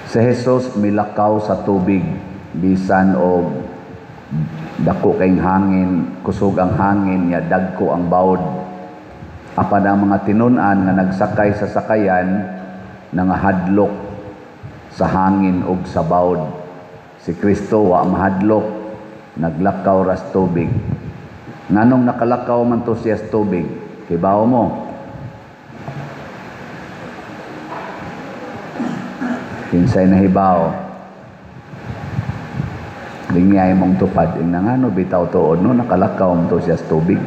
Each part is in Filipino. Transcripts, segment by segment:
Si Jesus milakaw sa tubig, bisan og dako kayong hangin, kusog ang hangin, ya dagko ang bawd. Apan ang mga tinun-an nga nagsakay sa sakayan, nangahadlok sa hangin ug sa bawd. Si Kristo wa mahadlok, naglakaw ras tubig. Nganong nakalakaw man to siya sa tubig? Hibaw mo. Kinsay na hibaw. Lingay mong tupad. Yung nangano, bitaw tuod, no? Nakalakaw mo to siya sa tubig.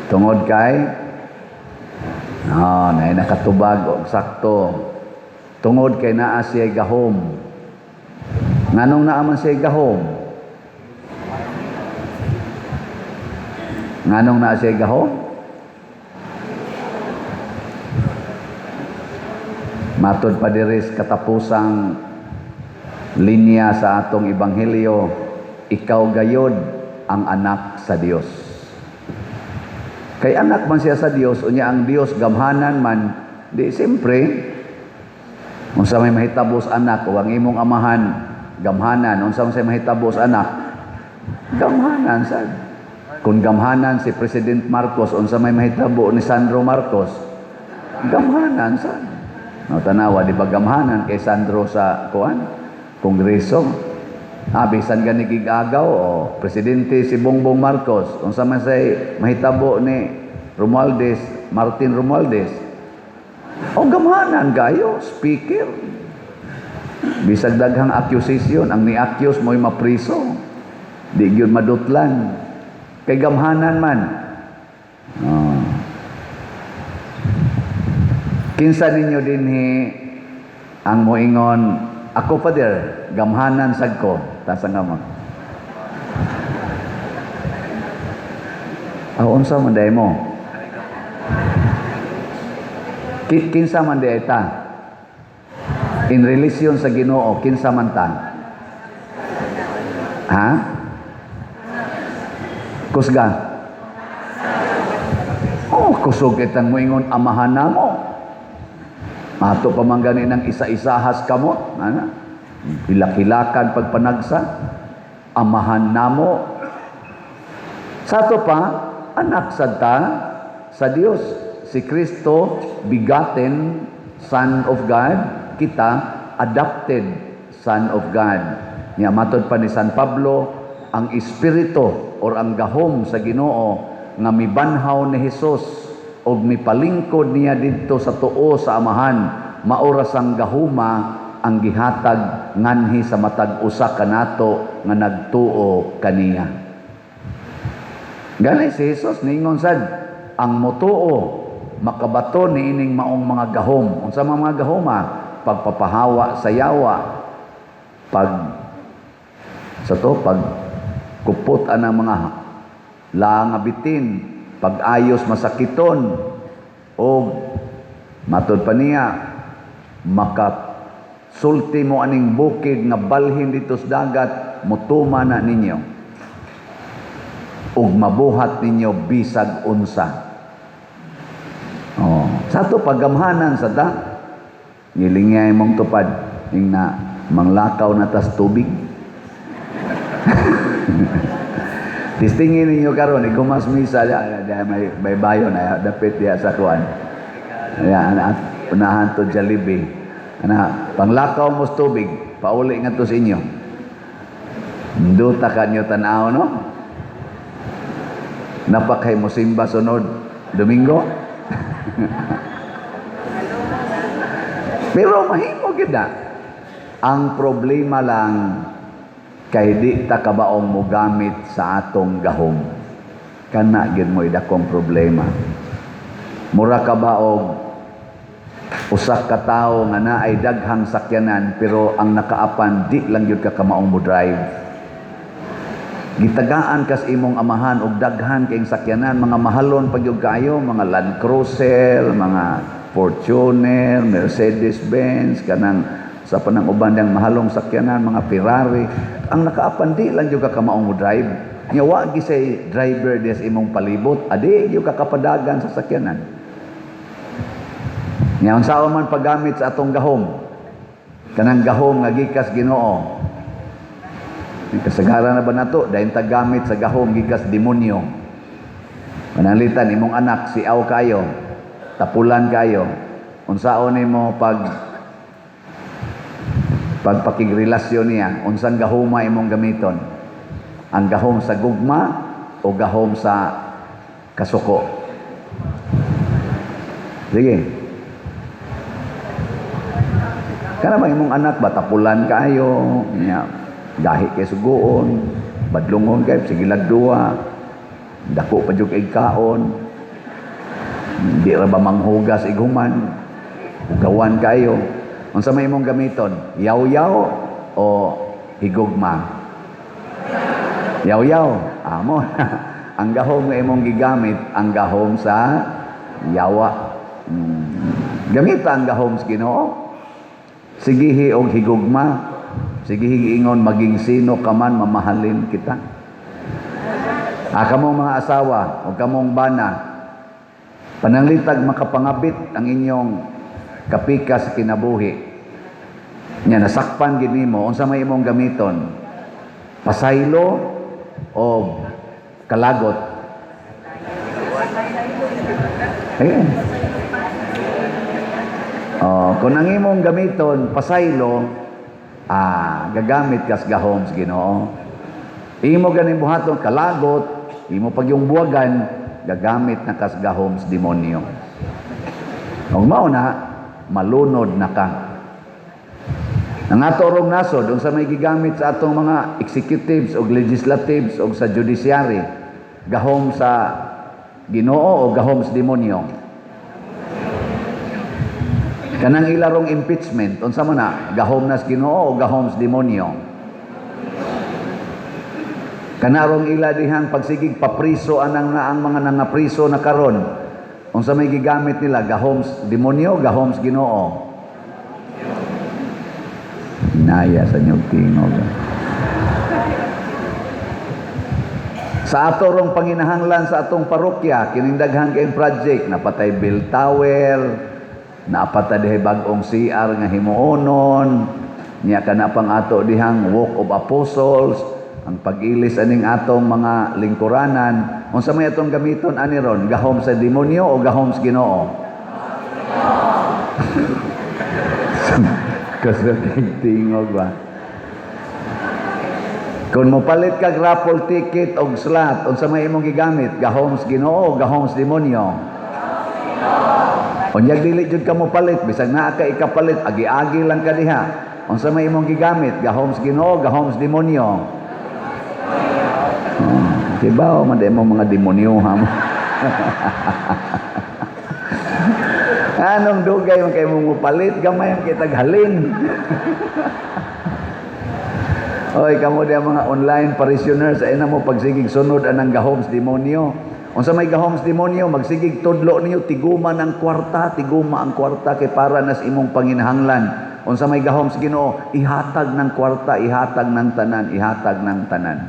Tungod kay, na nakatubag o sakto. Tungod kay naa siya gahom. Nganong naaman siya gahom? Nganong naa siya gahom? Matod pa diris katapusang linya sa atong ebanghelyo, ikaw gayod ang anak sa Dios. Kay anak man siya sa Dios, unya ang Dios gamhanan man, di siyempre, unsa may mahitabos anak, o ang imong amahan, gamhanan, unsa may mahitabos anak, gamhanan sad. Kung gamhanan si President Marcos, unsa may mahitabo ni Sandro Marcos, gamhanan sad. No, tanawa, di ba gamhanan kay Sandro sa Kongreso? Bisan gani gigagaw o presidente si Bongbong Marcos, unsa man say mahitabo ni Martin Romualdez. O gamhanan gayo, speaker. Bisag daghang accusation, ang ni-accuse mo'y mapriso. Di gyud madutlan. Kay gamhanan man. Kinsa ninyo dinhi ang moingon, ako pa der, gamhanan sad ko, tasa nga mo. Unsa man day mo? Kinsa man day ta? In relasyon sa Ginoo, kinsa man ta? Ha? Kusga? Kusog itang moingon, amahan na mo. Ato pa man gani ng isa-isahas kamot, hilak-hilakan pagpanagsa, amahan namo. Sa ato pa, anak sad ta sa Dios. Si Kristo, begotten Son of God, kita, adopted Son of God. Nya matod pa ni San Pablo, ang espiritu or ang gahom sa Ginoo nga mibanhaw ni Jesus og mipalingkod niya didto sa tuo sa amahan, maoras ang gahuma ang gihatag nganhi sa matag usa kanato nga nagtuo kaniya. Gani si Jesus ningon sad, ang motuo makabato ni ining maong mga gahom. Unsa mga gahoma? Pagpapahawa sa yawa, pag kupot anang mga langabitin, pag-ayos masakiton, o matod pa niya, makasulti mo aning bukid nga balhin dito sa dagat, mutuma na ninyo, ug mabuhat ninyo bisag unsa. Sa to paggamhanan sa ta, ngilingay mong tupad, ning na manglakaw na tas tubig. Tistingin ninyo karon, igumas misa, may bayo na, dapit diya sa kuwan. At punahan to Jollibee. Panglakaw mo sa tubig, pauli nga to sa inyo. Duta ka nyo tanaw, no? Napakay mo simba sunod, Domingo? Pero mahimo gid na. Ang problema lang, kay di ta kabaong mo gamit sa atong gahom. Kana gid mo idakong problema. Mura kabaog usa ka tawo nga naay daghang sakyanan pero ang nakaapan di lang gyud ka kamaong mo drive. Gitagaan kas imong amahan og daghan kayong sakyanan, mga mahalon pag yung kayo, mga Land Cruiser, mga Fortuner, Mercedes-Benz, kanang sa panang uban ng mahalong sakyanan, mga Ferrari. Ang nakaapan di lang yung kamaong mo drive. Nya wa gisay driver des imong palibot, adi yung kakapadagan sa sakyanan. Nya unsa man paggamit sa atong gahom? Kanang gahom nga gikas Ginoo. Kasagaran na ba nato dahil tagamit sa gahom gikas demonyo? Manalitan imong anak siaw kayo, tapulan kayo. Unsaon nimo pagpakigrelasyon niya? Unsang gahoma imong gamiton? Ang gahom sa gugma o gahom sa kasuko? Sige. Kana ba imong anak ba tapulan kayo, niya gahi kay sugoon, badlungon kay sige lagduwa, dako pa jud kay kaon. Di ra ba manghugas iguman? Ugawan kayo. Unsa may imong gamiton? Yaw-yaw o higugma? Yaw-yaw. Amo. Ang gahom nga imong gigamit, ang gahom sa yawa. Gamita ang gahom sa Ginoo. Sigihi og higugma. Sigihi ingon maging sino ka man mamahalin kita. Kamong mga asawa o kamong bana, pananglitag makapangabit ang inyong kapika sa kinabuhi. Nya nasakpan gid nimo, unsa may imong gamiton? Pasaylo o kalagot? Kung ang imong gamiton pasaylo, gagamit kas gahom sa Ginoo. Imo ganing buhaton kalagot, imo pag yung buwagan, gagamit na kas gahom sa demonyo. Kung mao na, malunod na ka. Ang ato rong nasod, unsa may gigamit sa atong mga executives o legislatives o sa judiciary, gahom sa Ginoo o gahom sa demonyo? Kanang ilarong impeachment, unsa man na, gahom na sa Ginoo o gahom sa demonyo? Kanarong ila dihang pagsigig papriso anang na ang mga nangapriso na karon, unsa may gigamit nila, gahom sa demonyo, gahom sa Ginoo? Naya sa inyong tingog. Sa ato rong panginahanglan sa atong parokya, kining daghang kay project, napatay bell tower, napatay dihay bag-ong CR nga himuonon, niya kana pang ato dihang walk of apostles, ang pag-ilis aning atong mga lingkuranan. Unsa may atong gamiton ani ron, gahom sa demonyo o gahom sa Ginoo? Kasating tingog ba? Kung mopalit kag raffle ticket og slot, unsa may imong gigamit, gahom sa Ginoo o gahom sa demonyo? Unyag dili jud ka mo palit, bisag naa ka ikapalit, agi-agi lang ka diha. Unsa may imong gigamit, gahom sa Ginoo, gahom sa demonyo? Diba o maday mo mga demonyo ha mo? Anong dugay mo kayo mong palit, gamay ang kitag halin. Oy, kamo diya mga online parishioners, ay na mo pagsigig sunod anang gahom sa demonyo. Unsa may gahom sa demonyo, magsigig tudlo niyo, tiguma ang kwarta kay para nas imong panginahanglan. Unsa may gahom sa Ginoo, ihatag ng kwarta, ihatag ng tanan.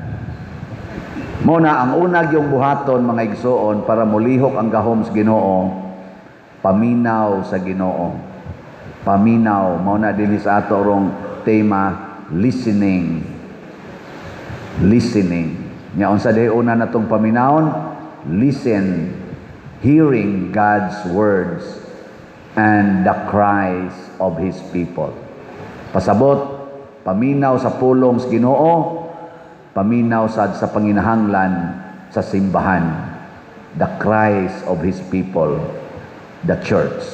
Muna, ang unag yung buhaton, mga igsoon, para mulihok ang gahom sa Ginoo, paminaw sa Ginoo. Paminaw, mauna din sa ato rong tema, listening. Nya unsa day una natong paminawon? Listen, hearing God's words and the cries of His people. Pasabot, paminaw sa pulong sa Ginoo, paminaw sa panginahanglan sa simbahan. The cries of His people, the church.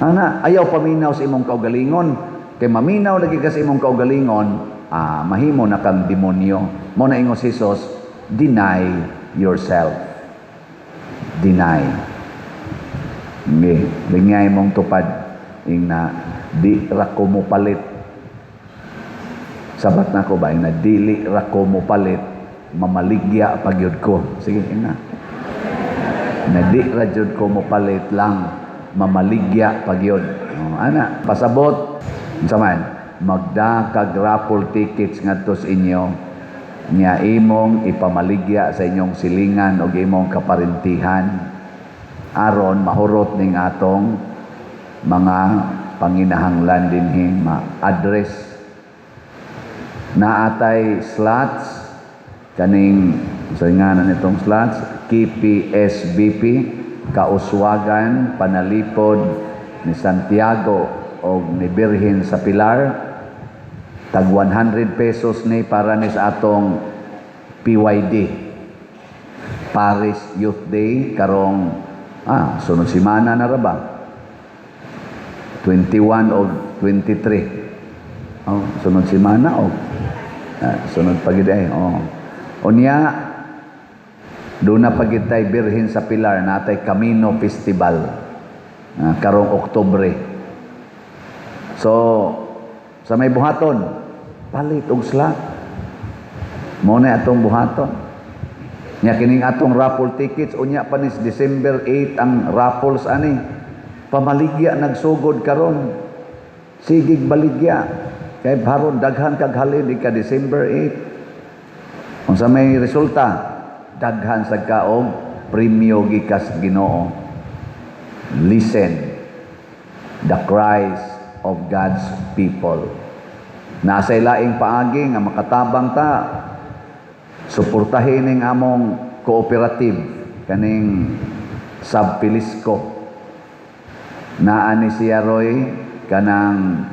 Ayaw paminaw sa imong kaugalingon, kay maminaw lagi ka sa imong kaugalingon, mahimo na kang demonyo. Mo na ingos Jesus, deny yourself. Deny. Okay. Lingay mong tupad ing na di ra ko mo palit. Sabat na ko ba ing na dili ra ko mo palit, mamaligya pagyud ko. Sige ina. Na di ra jud ko mo palit lang, mamaligya pagyud. Ana, pasabot unsa man magda kag raffle tickets ngadto sa inyo. Niya imong ipamaligya sa inyong silingan o imong kaparintihan aron mahurot ning atong mga panginahanglan dinhi ma-address. Naatay slots kaning saringanan nitong slots KPSBP Kauswagan Panalipod ni Santiago o ni Birhen sa Pilar, tag 100 pesos ni para ni sa atong PYD Paris Youth Day karong sunod semana na ra ba 21 o 23 sunod semana o sunod pagid unya doon na pagid tay Birhen sa Pilar natay Camino Festival karong Oktubre. So sa may buhaton palit og slot mo na atong buhaton nya kining atong raffle tickets unya pa ni December 8 ang raffles ani pamaligya nagsugod karon sigig baligya kay baron daghan kag halin ika December 8 unsa may resulta daghan sa kaog premyo gikas Ginoo. Listen the cries of God's people. Nasa ilaing paagi nga makatabang ta suportahin ning among cooperative kaning Sabpilisco. Naa ni siya Roy kanang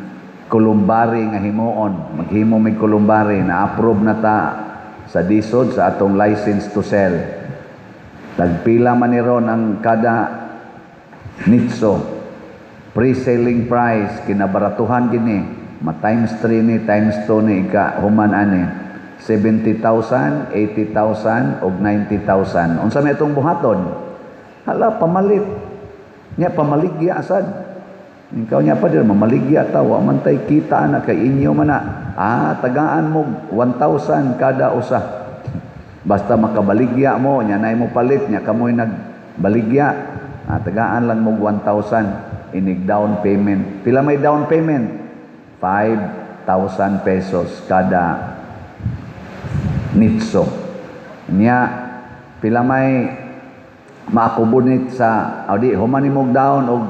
kulumbari nga himuon. Maghimo mig kulumbari na approve na ta sa DSOD sa atong license to sell. Tagpila man ni ron ang kada nitso. Pre-selling price kinabaratuhan gini ma times 3 ni times 2 ni ika human ani 70,000, 80,000 og 90,000. Unsa may itong buhaton? Hala pamalit. Nya pamaligya asad. Ikaw nya pa dir mamaligya ta wa man tay kita na kay inyo man na. Tagaan mo 1,000 kada usa. Basta makabaligya mo nya nay mo palit nya kamoy nagbaligya. Tagaan lang mo 1,000 inig down payment. Pila may down payment? 5,000 pesos kada nitso. Nya pila may maakubunit sa human imong down og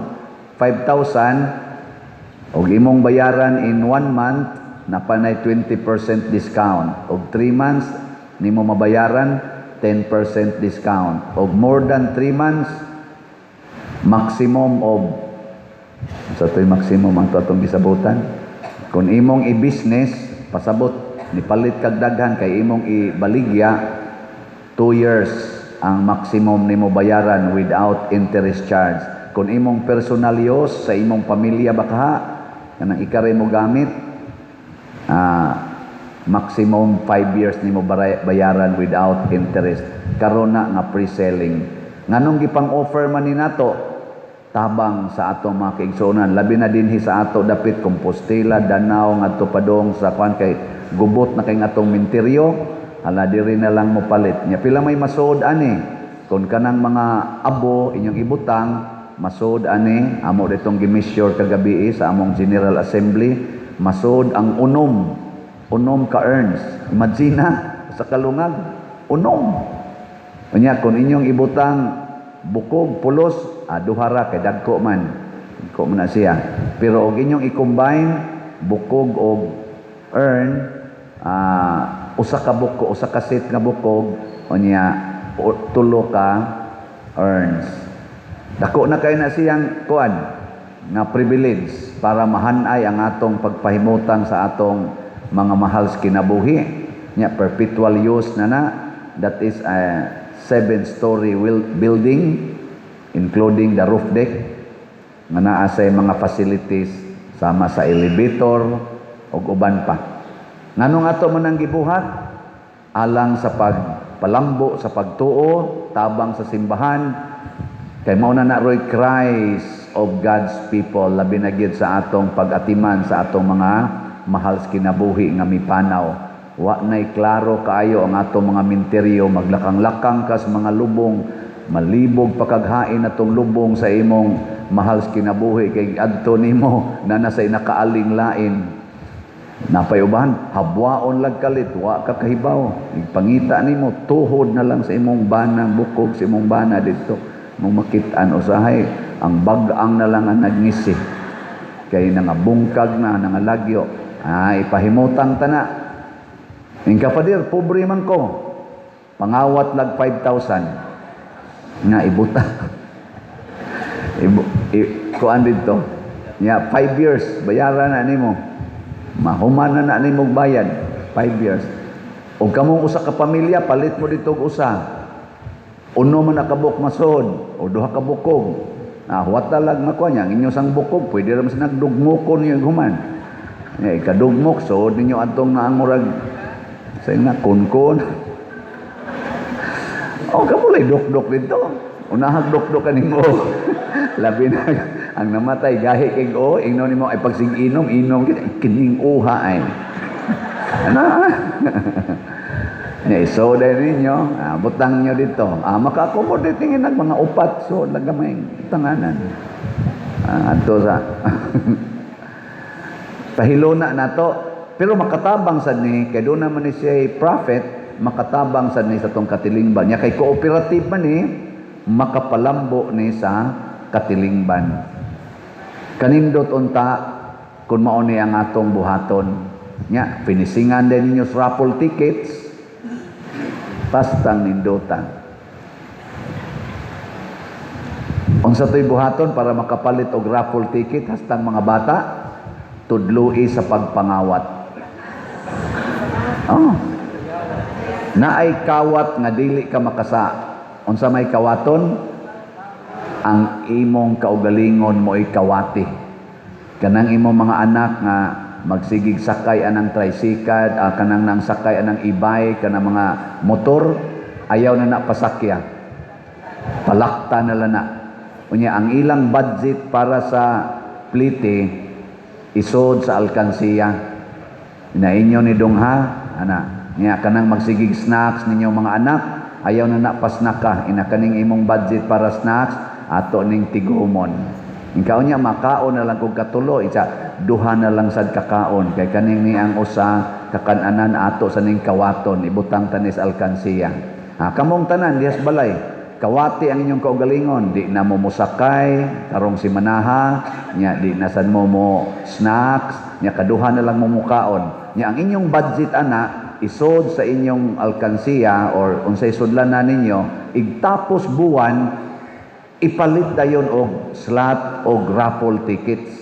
5,000 og imong bayaran in 1 month na panay 20% discount og 3 months nimo mabayaran 10% discount og more than 3 months maximum of sa maximum ang atong gisabutan kung imong i-business pasabot nipalit kag daghan kay imong ibaligya 2 years ang maximum nimo bayaran without interest charge. Kung imong personal use sa imong pamilya baka kanang ikare mo gamit maximum 5 years nimo bayaran without interest. Karon na nga pre-selling. Nganong gipang offer man ni nato tabang sa atong mga kaigsuonan labi na dinhi sa ato dapit Compostela, Danao ngadto padong sa kwan kay gubot na kay atong minteryo hala diri na lang mo palit nya pila may masud ani kun kanang mga abo inyong ibutang masud ani amo ditong gimeasure kagabi sa among General Assembly masud ang unom ka earns imagine sa kalungag unom unya kun inyong ibutang bukog pulos duhara kay dagko man na siya pero og inyong i-combine bukog og earn usa ka set nga bukog unya tulo ka earns dako na kay na siyang kuan nga privilege para mahanay ang atong pagpahimutan sa atong mga mahal sa kinabuhi nya perpetual use na that is a 7-story building including the roof deck nga naa sa mga facilities sama sa elevator ug uban pa. Nganong ato man ang gibuhat alang sa pagpalambo sa pagtuo tabang sa simbahan kay mao na roy cries of God's people labi na gyud sa atong pag-atiman sa atong mga mahal sa kinabuhi nga mipanaw. Wa nay klaro kaayo ang atong mga minteryo maglakang-lakang kas mga lubong malibog pakaghain atong lubong sa imong mahal sa kinabuhi kay adto nimo na nasa nakaaling lain napay uban habwaon lag kalit wa ka kahibaw igpangita nimo tuhod na lang sa imong bana bukog sa imong bana didto Mong makitaan usahay ang bag-ang na lang ang nagngisi. Kay nangabungkag na, nangalagyo. Ipahimutang tana. Yung kapadir, pobre man ko. Pangawat lag 5,000. Nga ibuta. Kuan dito. Nga 5 years, bayaran na nimo. Mahuman na nimo bayad. 5 years. O kamong usa ka pamilya, palit mo dito usa. Uno man nakabuk masod, o duha ka bukog. Huwat talag makuha niya, inyo sang bukog, pwede naman sa nagdugmukon niyo human. Ikadugmok, so ninyo atong naangurag sa ina, kun-kun. Kamulay duk-duk dito. Unahag duk-duk ka nimo. Labi na, ang namatay, gahi kay go, ingno nimo ay pagsig inom, kining uha ay. Ano? So dahil ninyo, butang nyo dito. Maka-accommodate tingin mga upat. So, lagamay tanganan. Ato sa... Pahiluna na to. Pero makatabang sa ni, kaya doon naman ni siya prophet, makatabang sa ni sa tong katilingban. Niya kay cooperative man ni, makapalambo ni sa katilingban. Kanindot unta, kung mauni ang atong buhaton. Nya, pinisingan din ninyo sa raffle tickets, pastang nindutan. Unsa to'y buhaton para makapalit og raffle ticket hastang mga bata tudloi sa pagpangawat. Naay kawat nga dili ka makasa. Unsa may kawaton? Ang imong kaugalingon mo ay kawati. Kanang imong mga anak nga magsigig sakay anang tricycle, kanang nang sakay anang e-bike, kanang mga motor, ayaw na pasakya. Palakta na lang na. Unya, ang ilang budget para sa plite, isod sa alkansiya. Inainyo ni Dongha, niya kanang magsigig snacks ninyong mga anak, ayaw na pasnaka. Inakaning imong budget para snacks, ato ning tigumon. Ikaw niya, makaon na lang kung katulo, duha na lang sad kakaon. Kay kaning ni ang usa, kakananan ato sa ning kawaton, ibutang tanis alkansiya. Kamong tanan, diyas balay, kawati ang inyong kaugalingon, di na mo musakay, karong si manaha, nya di na sad mo snacks, nya kaduha na lang mo mukaon. Nya ang inyong budget ana, isod sa inyong alkansiya, or unsay sudlan na ninyo, igtapos buwan, ipalit dayon og slot o raffle tickets.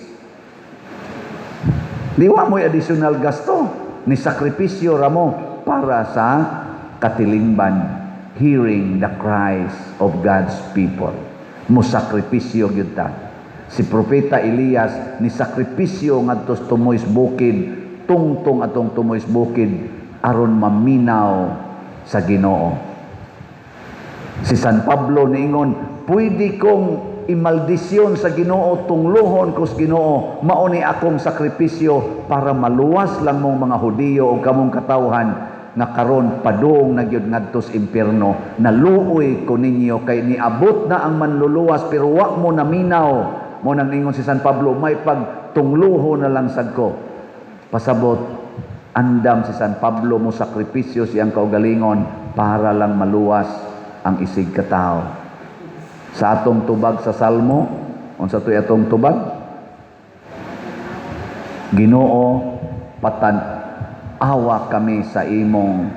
Diwa mo'y additional gasto ni sakripisyo ramo para sa katilingban, hearing the cries of God's people. Musakripisyo gyud ta. Si Propeta Elias ni sakripisyo ngadto tumoy bukid, tungtong atong tumoy bukid aron maminaw sa Ginoo. Si San Pablo niingon, pwede kong imaldisyon sa Ginoo, tungluhon ko sa Ginoo, mauni akong sakripisyo para maluwas lang mong mga Hudiyo o kamong katawhan nga karon padung na gyud ngadto sa impierno. Naluoy ko ninyo kay niabot na ang manluluwas pero wa mo naminaw. Mo nang ingon si San Pablo, may pagtungluho na lang sad ko. Pasabot, andam si San Pablo mo sakripisyo siyang kaugalingon para lang maluwas ang isig katao. Sa atong tubag sa Salmo, unsa toy atong tubag? Ginoo, patan-awa kami sa imong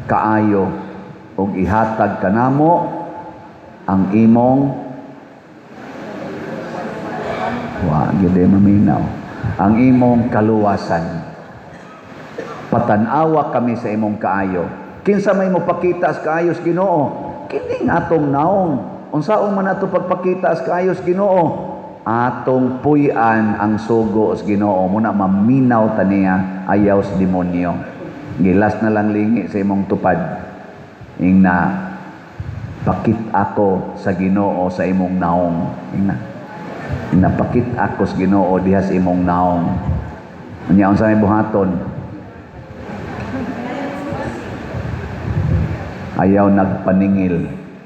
kaayo ug ihatag kanamo ang imong gyud maminaw, ang imong kaluwasan. Patan-awa kami sa imong kaayo. Kinsa may mopakita sa kaayos Ginoo? Kini atong naong. Unsaon man ato pagpakita sa kaayos Ginoo? Atong puy-an ang sugo sa Ginoo. Muna maminaw taniya ayaw sa demonyo. Gilas na lang lingi sa imong tupad. Ingna pakit ako sa Ginoo sa imong naong. Ingna pakit ako sa Ginoo diha sa imong naong. Unya unsa may buhaton? Ayaw nagpaningil.